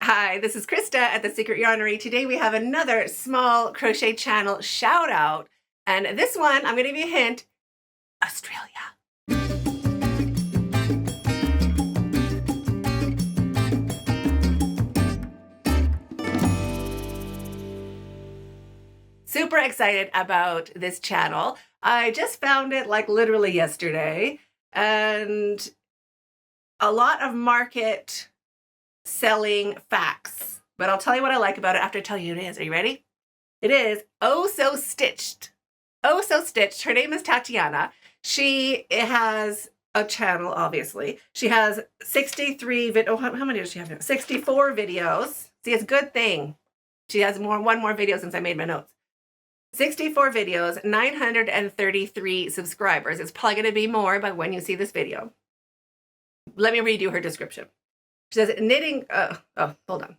Hi, this is Krista at The Secret Yarnery. Today we have another small crochet channel shout out. And this one, I'm going to give you a hint, Australia. Super excited about this channel. I just found it like literally yesterday, and a lot of market selling facts, but I'll tell you what I like about it after I tell you who it is. Are you ready? It is Oh So Stitched. Oh So Stitched. Her name is Tatiana. She has a channel, obviously. She has 63 how many does she have now? 64 videos. See, it's a good thing. She has one more video since I made my notes. 64 videos, 933 subscribers. It's probably going to be more by when you see this video. Let me read you her description. She says, knitting, hold on.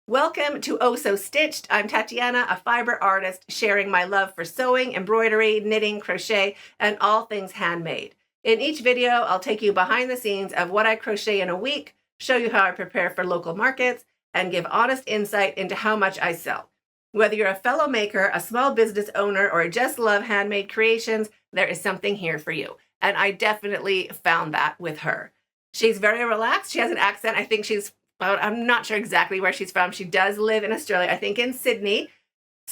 Welcome to Oh So Stitched. I'm Tatiana, a fiber artist, sharing my love for sewing, embroidery, knitting, crochet, and all things handmade. In each video, I'll take you behind the scenes of what I crochet in a week, show you how I prepare for local markets, and give honest insight into how much I sell. Whether you're a fellow maker, a small business owner, or just love handmade creations, there is something here for you. And I definitely found that with her. She's very relaxed. She has an accent. I think I'm not sure exactly where she's from. She does live in Australia, I think in Sydney,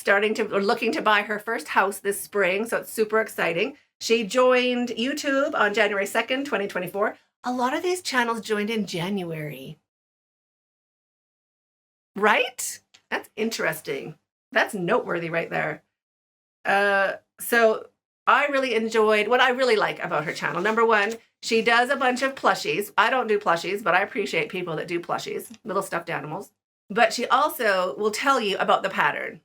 looking to buy her first house this spring. So it's super exciting. She joined YouTube on January 2nd, 2024. A lot of these channels joined in January. Right? That's interesting. That's noteworthy right there. So I really enjoyed what I really like about her channel. Number one, she does a bunch of plushies. I don't do plushies, but I appreciate people that do plushies, little stuffed animals. But she also will tell you about the pattern,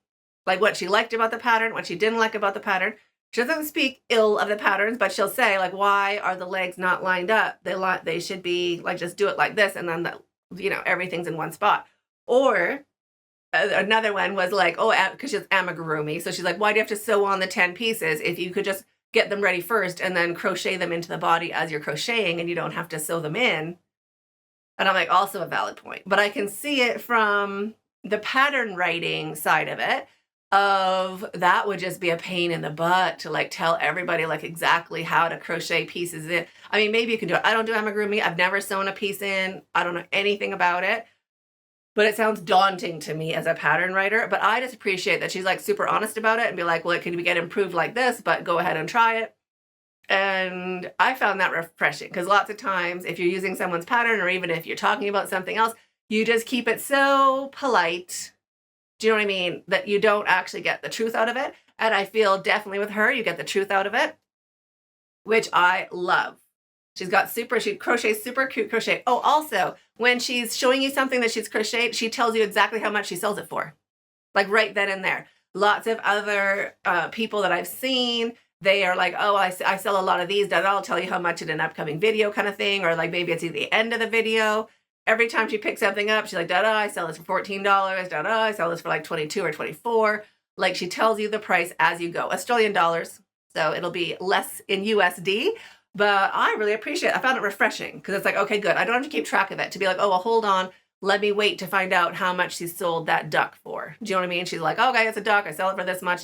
like what she liked about the pattern, what she didn't like about the pattern. She doesn't speak ill of the patterns, but she'll say, like, why are the legs not lined up? They should be like, just do it like this, and then everything's in one spot. Or another one was like, because she's amigurumi. So she's like, why do you have to sew on the 10 pieces if you could just get them ready first and then crochet them into the body as you're crocheting and you don't have to sew them in? And I'm like, also a valid point. But I can see it from the pattern writing side of it, of that would just be a pain in the butt to like tell everybody like exactly how to crochet pieces in. I mean, maybe you can do it. I don't do amigurumi. I've never sewn a piece in. I don't know anything about it. But it sounds daunting to me as a pattern writer. But I just appreciate that she's like super honest about it and be like, well, it can get improved like this, but go ahead and try it. And I found that refreshing because lots of times if you're using someone's pattern or even if you're talking about something else, you just keep it so polite. Do you know what I mean? That you don't actually get the truth out of it. And I feel definitely with her, you get the truth out of it, which I love. She crochets super cute crochet. Oh, also, when she's showing you something that she's crocheted, she tells you exactly how much she sells it for. Like right then and there. Lots of other people that I've seen, they are like, oh, I sell a lot of these. I'll tell you how much in an upcoming video kind of thing. Or like maybe it's at the end of the video. Every time she picks something up, she's like, I sell this for $14. I sell this for like 22 or 24. Like she tells you the price as you go. Australian dollars. So it'll be less in USD. But I really appreciate it. I found it refreshing because it's like, okay, good. I don't have to keep track of it to be like, oh, well, hold on. Let me wait to find out how much she sold that duck for. Do you know what I mean? She's like, okay, it's a duck. I sell it for this much.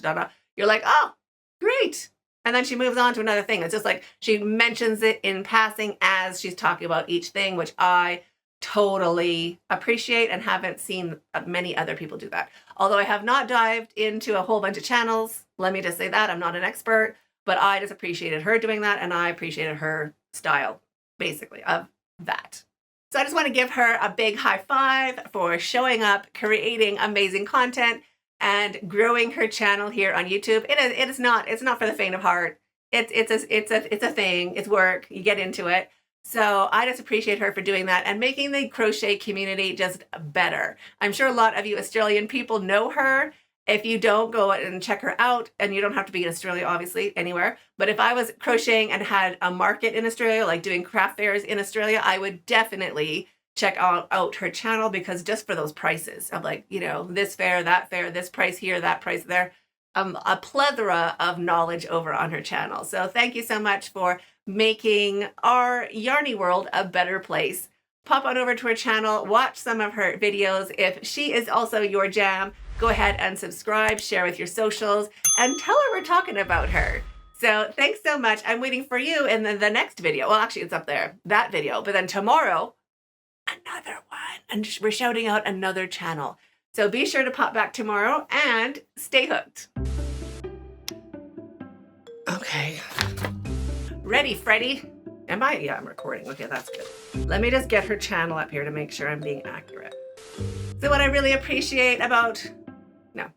You're like, oh, great. And then she moves on to another thing. It's just like she mentions it in passing as she's talking about each thing, which I totally appreciate and haven't seen many other people do that. Although I have not dived into a whole bunch of channels. Let me just say that. I'm not an expert. But I just appreciated her doing that, and I appreciated her style, basically, of that. So I just want to give her a big high five for showing up, creating amazing content, and growing her channel here on YouTube. It's not for the faint of heart. It's a thing. It's work. You get into it. So I just appreciate her for doing that and making the crochet community just better. I'm sure a lot of you Australian people know her. If you don't, go and check her out, and you don't have to be in Australia, obviously, anywhere. But if I was crocheting and had a market in Australia, like doing craft fairs in Australia, I would definitely check out her channel because just for those prices of like, this fair, this price here, that price there, a plethora of knowledge over on her channel. So thank you so much for making our Yarny world a better place pop on over to her channel, watch some of her videos. If she is also your jam, go ahead and subscribe, share with your socials, and tell her we're talking about her. So thanks so much. I'm waiting for you in the next video. Well, actually, it's up there, that video. But then tomorrow, another one. And we're shouting out another channel. So be sure to pop back tomorrow and stay hooked. Okay. Ready, Freddie? Am I? Yeah, I'm recording. Okay, that's good. Let me just get her channel up here to make sure I'm being accurate. So what I really appreciate about... No.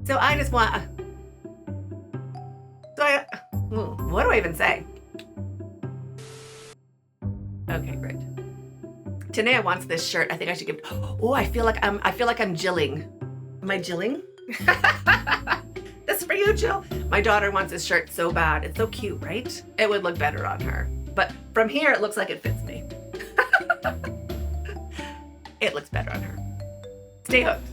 So I just want... what do I even say? Okay, great. Tanea wants this shirt. I think I should give... Oh, I feel like I'm jilling. Am I jilling? This is for you, Jill. My daughter wants this shirt so bad. It's so cute, right? It would look better on her. But from here, it looks like it fits me. It looks better on her. Stay hooked.